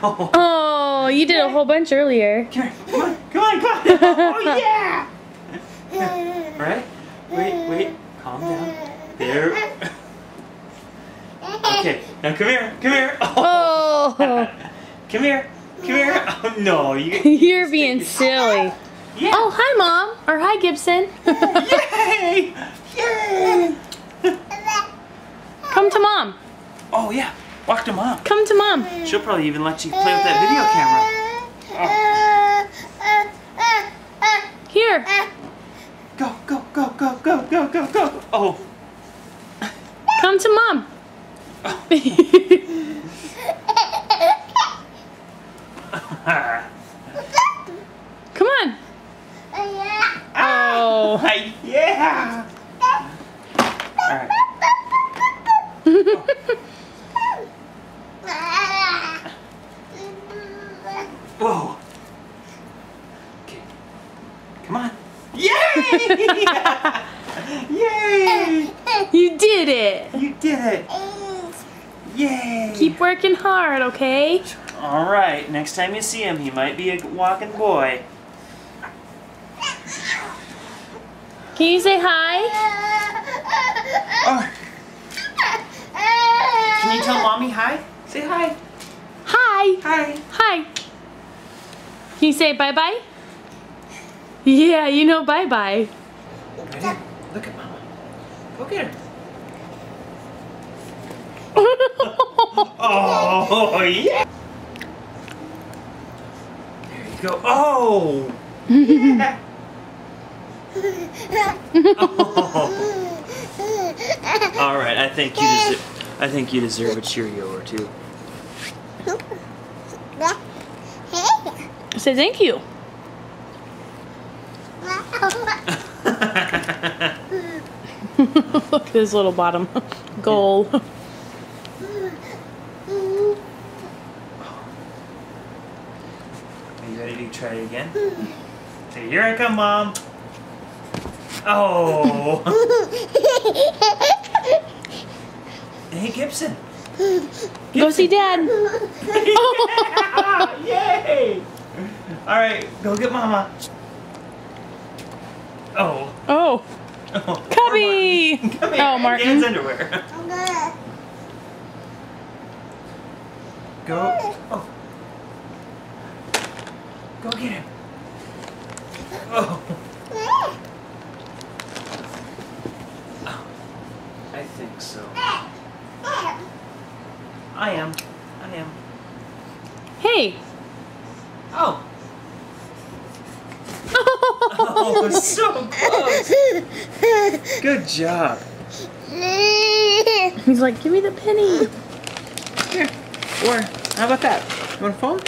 Oh, you did a whole bunch earlier. Come here. Come on. Come on. Come on. Oh, yeah. All right. Wait. Calm down. There. Okay. Now come here. Come here. Oh. Come here. Come here. Oh, no. You're being silly. Yeah. Oh, hi, Mom. Or hi, Gibson. Yay. Yay. Come to Mom. Oh, yeah. Walk to Mom. Come to Mom. She'll probably even let you play with that video camera. Oh. Here. Go. Oh. Come to Mom. Come on. Oh. Yeah. All right. Whoa. Okay. Come on. Yay! Yay! You did it. You did it. Yay! Keep working hard, okay? All right. Next time you see him, he might be a walking boy. Can you say hi? Oh. Can you tell Mommy hi? Say hi. Hi. Hi. Hi. Can you say bye-bye? Yeah, you know bye-bye. Right here. Look at Mama. Go get her. Oh, yeah. There you go. Oh. Yeah. Oh. All right. I think you deserve a Cheerio or two. Say thank you. Look at his little bottom goal. Are you ready to try it again? Say, here I come, Mom. Oh. Hey, Gibson. Go see Dad. Yeah, yay! All right, go get Mama. Oh. Oh. Oh. Cubby. Come here. Oh, Martin. Dan's underwear. Go. Oh. Go get him. Oh. I think so. I am. Hey. Oh. Oh, so close. Good job. He's like, give me the penny. Here. Or, how about that? You want a phone?